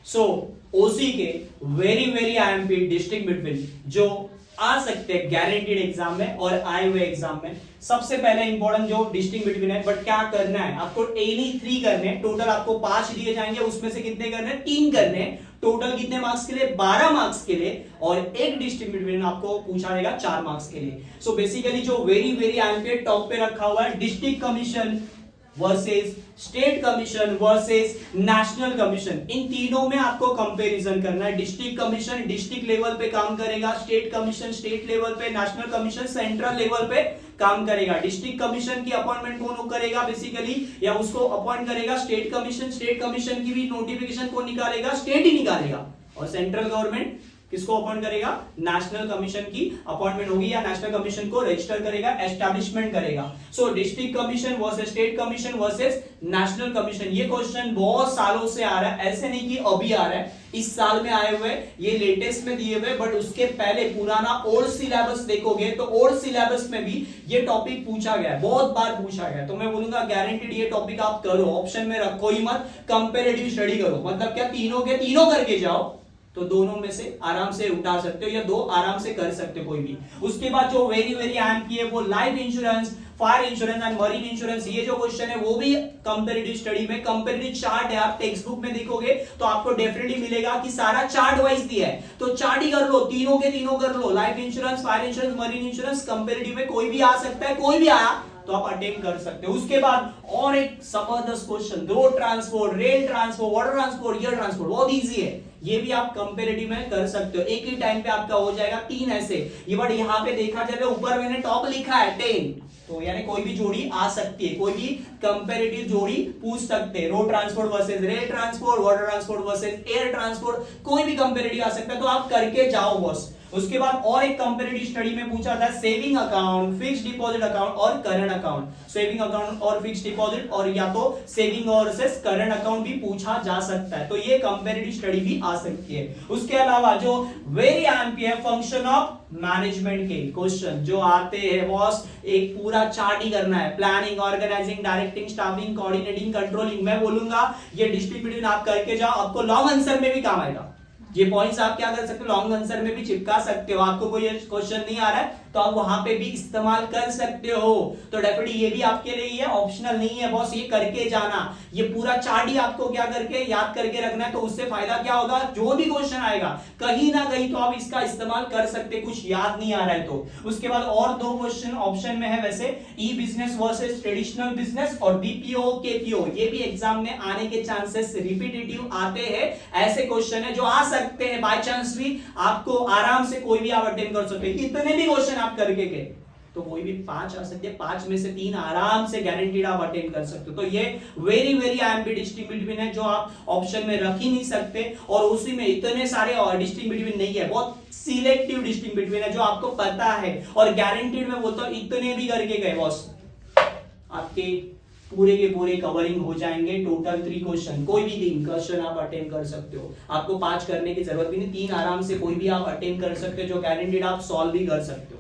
सो ओसी के very IMP district between जो आ सकते हैं गारंटीड एग्जाम में और आए हुए एग्जाम में, सबसे पहले इंपॉर्टेंट जो डिस्टिंक्ट बिटवीन है, बट क्या करना है आपको, एनी 3 करने हैं। टोटल आपको 5 दिए जाएंगे, उसमें से कितने करने हैं, 3 करने हैं। टोटल कितने मार्क्स के लिए, 12 मार्क्स के लिए, और एक डिस्टिंक्ट बिटवीन आपको पूछा जाएगा 4 मार्क्स के लिए। सो बेसिकली जो वेरी आईएमपी टॉप पे रखा हुआ है, district commission versus state commission versus national commission, इन तीनों में आपको कंपैरिजन करना है। डिस्ट्रिक्ट कमीशन डिस्ट्रिक्ट लेवल पे काम करेगा, स्टेट कमीशन स्टेट लेवल पे, नेशनल कमीशन सेंट्रल लेवल पे काम करेगा। डिस्ट्रिक्ट कमीशन की अपॉइंटमेंट कौन करेगा बेसिकली, या उसको अपॉइंट करेगा स्टेट कमीशन की भी नोटिफिकेशन कौन निकालेगा, स्टेट ही निकालेगा। और सेंट्रल गवर्नमेंट किसको अपॉइंट करेगा, नेशनल कमीशन की अपॉइंटमेंट होगी, या नेशनल कमीशन को रजिस्टर करेगा, एस्टैब्लिशमेंट करेगा। सो district commission versus state commission versus national commission, ये क्वेश्चन बहुत सालों से आ रहा है, ऐसे नहीं कि अभी आ रहा है, इस साल में आए हुए, ये लेटेस्ट में दिए हुए, बट उसके पहले पुराना ओल्ड सिलेबस देखोगे तो ओल्ड सिलेबस में भी ये टॉपिक पूछा गया है, बहुत बार पूछा गया है। तो मैं बोलूंगा गारंटीड ये टॉपिक आप करो, ऑप्शन में रखो ही मत, कंपैरेटिव स्टडी करो। मतलब क्या, तीनों के तीनों करके जाओ तो दोनों में से आराम से उठा सकते हो, या 2 आराम से कर सकते हो कोई भी। उसके बाद जो वेरी अहम की है वो life insurance, fire insurance and marine insurance, ये जो क्वेश्चन है वो भी कंपैरेटिव स्टडी में कंपैरेटिव चार्ट है। आप टेक्स्ट बुक में देखोगे तो आपको डेफिनेटली मिलेगा कि सारा चार्ट वाइज दिया है, तो चार्ट ही कर लो, तीनों के तीनों कर लो, life insurance, fire insurance, marine insurance. Comparative में कोई भी आ सकता है, कोई भी आया तो आप अटेम्प्ट कर सकते हो। उसके बाद और एक जबरदस्त question, road transport, rail transport, water transport, air transport, बहुत इजी है, ये भी आप कंपैरेटिव में कर सकते हो। एक ही टाइम पे आपका हो जाएगा 3 ऐसे। ये बट यहाँ पे देखा जाए तो ऊपर मैंने टॉप लिखा है 10, तो यानी कोई भी जोड़ी आ सकती है, कोई भी कंपैरेटिव जोड़ी पूछ सकते हैं। Road transport versus rail transport, water transport versus air transport, कोई भी कंपैरेटिव आ सकता है, तो आप करके जाओ बस। उसके बाद और एक कंपैरेटिव स्टडी में पूछा था saving account, fixed deposit account और करंट अकाउंट। सेविंग अकाउंट और फिक्स्ड डिपॉजिट, और या तो सेविंग और करंट अकाउंट भी पूछा जा सकता है, तो ये कंपैरेटिव स्टडी भी आ सकती है। उसके अलावा जो वेरी एमपी है, फंक्शन ऑफ मैनेजमेंट के क्वेश्चन जो आते हैं बॉस, एक पूरा चार्ट ही करना है, planning, organising, directing, staffing, coordinating, controlling. मैं बोलूंगा ये डिस्ट्रीब्यूशन आप करके जाओ, आपको लॉन्ग आंसर में भी काम आएगा। ये पॉइंट्स आप क्या कर सकते हो, लॉन्ग आंसर में भी चिपका सकते हो। आपको कोई क्वेश्चन नहीं आ रहा है तो आप वहां पे भी इस्तेमाल कर सकते हो। तो डेफिनेटली ये भी आपके लिए ही है, ऑप्शनल नहीं है बॉस, ये करके जाना। ये पूरा चार्ट ही आपको क्या करके याद करके रखना है, तो उससे फायदा क्या होगा, जो भी क्वेश्चन आएगा कहीं ना कहीं तो आप इसका इस्तेमाल कर सकते, कुछ याद नहीं आ रहा है तो। उसके बाद और 2 क्वेश्चन ऑप्शन में है वैसे, ई बिजनेस वर्सेस ट्रेडिशनल बिजनेस और बीपीओ केपीओ, ये भी एग्जाम में आने के चांसेस रिपीटेटिव आते हैं। ऐसे क्वेश्चन है जो आ सकते हैं, बाय चांस भी आपको आराम से कोई भी आप अटेम्प्ट कर सकते हैं। इतने भी क्वेश्चन आप करके गए तो कोई भी 5 आ सकते हैं, 5 में से 3 आराम से गारंटीड आप अटेम्प्ट कर सकते हो। तो ये वेरी आईएमपी डिस्टिंक्ट बिटवीन है जो आप ऑप्शन में रख ही नहीं सकते, और उसी में इतने सारे डिस्टिंक्ट बिटवीन नहीं है, बहुत सिलेक्टिव डिस्टिंक्ट बिटवीन है जो आपको पता है। और गारंटीड में बोलता हूं इतने भी करके गए बॉस, आपके पूरे के पूरे कवरिंग हो जाएंगे। टोटल 3 क्वेश्चन, कोई भी 3 क्वेश्चन आप अटेम्प्ट कर सकते हो, आपको 5 करने की जरूरत भी नहीं, 3 आराम से कोई भी आप अटेम्प्ट कर सकते हो, जो गारंटीड आप सॉल्व भी कर सकते हो।